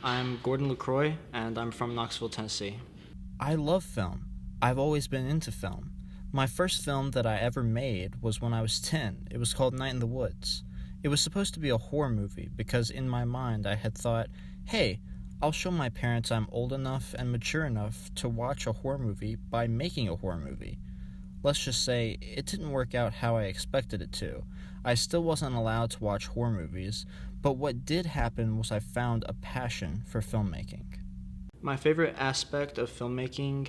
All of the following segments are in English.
I'm Gordon LaCroix, and I'm from Knoxville, Tennessee. I love film. I've always been into film. My first film that I ever made was when I was 10. It was called Night in the Woods. It was supposed to be a horror movie because in my mind I had thought, hey, I'll show my parents I'm old enough and mature enough to watch a horror movie by making a horror movie. Let's just say it didn't work out how I expected it to. I still wasn't allowed to watch horror movies, but what did happen was I found a passion for filmmaking. My favorite aspect of filmmaking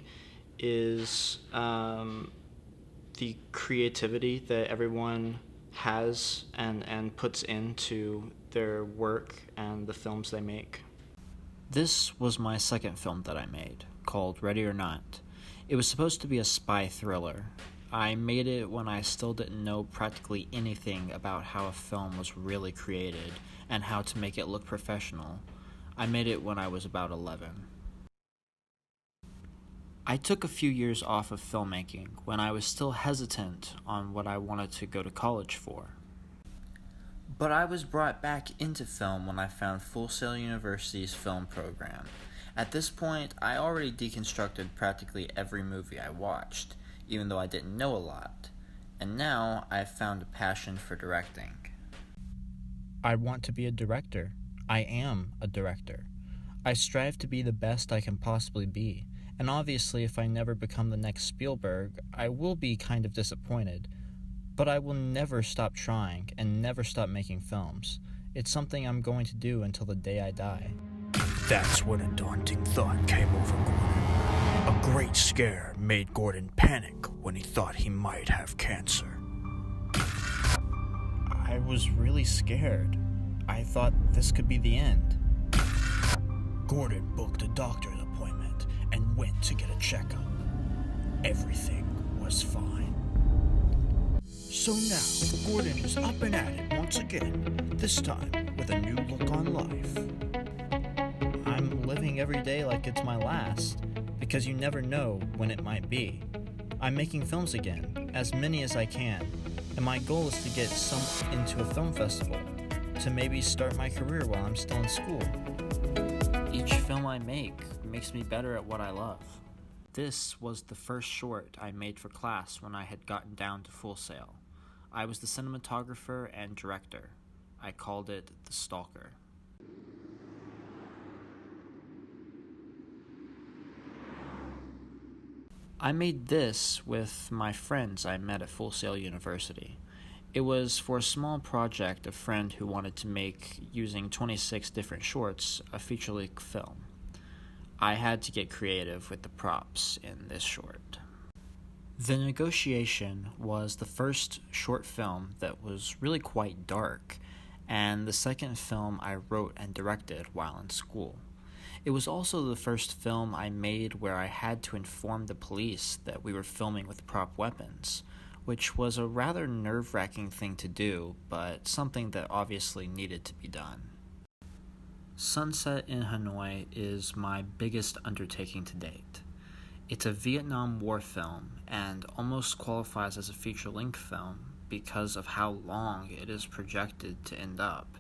is the creativity that everyone has and puts into their work and the films they make. This was my second film that I made, called Ready or Not. It was supposed to be a spy thriller. I made it when I still didn't know practically anything about how a film was really created and how to make it look professional. I made it when I was about 11. I took a few years off of filmmaking when I was still hesitant on what I wanted to go to college for. But I was brought back into film when I found Full Sail University's film program. At this point, I already deconstructed practically every movie I watched, even though I didn't know a lot. And now I've found a passion for directing. I want to be a director. I am a director. I strive to be the best I can possibly be. And obviously, if I never become the next Spielberg, I will be kind of disappointed. But I will never stop trying and never stop making films. It's something I'm going to do until the day I die. That's when a daunting thought came over Gordon. A great scare made Gordon panic when he thought he might have cancer. I was really scared. I thought this could be the end. Gordon booked a doctor's appointment and went to get a checkup. Everything was fine. So now, Gordon is up and at it once again, this time with a new look on life. I'm living every day like it's my last, because you never know when it might be. I'm making films again, as many as I can, and my goal is to get some into a film festival, to maybe start my career while I'm still in school. Each film I make makes me better at what I love. This was the first short I made for class when I had gotten down to Full Sail. I was the cinematographer and director. I called it The Stalker. I made this with my friends I met at Full Sail University. It was for a small project a friend who wanted to make, using 26 different shorts, a feature-length film. I had to get creative with the props in this short. The Negotiation was the first short film that was really quite dark, and the second film I wrote and directed while in school. It was also the first film I made where I had to inform the police that we were filming with prop weapons, which was a rather nerve-wracking thing to do, but something that obviously needed to be done. Sunset in Hanoi is my biggest undertaking to date. It's a Vietnam War film and almost qualifies as a feature-length film because of how long it is projected to end up.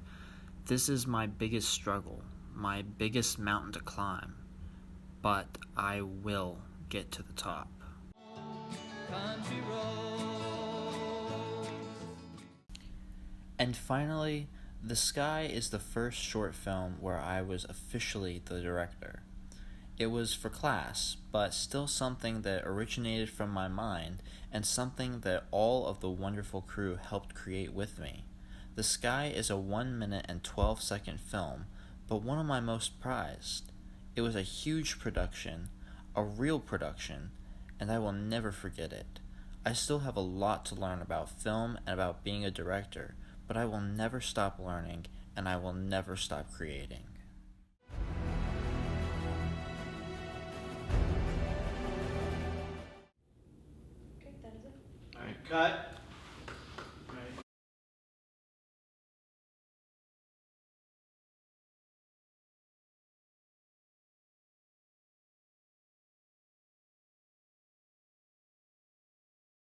This is my biggest struggle, my biggest mountain to climb, but I will get to the top. And finally, The Sky is the first short film where I was officially the director. It was for class, but still something that originated from my mind and something that all of the wonderful crew helped create with me. The Sky is a 1 minute and 12-second film, but one of my most prized. It was a huge production, a real production, and I will never forget it. I still have a lot to learn about film and about being a director, but I will never stop learning, and I will never stop creating. All right, cut.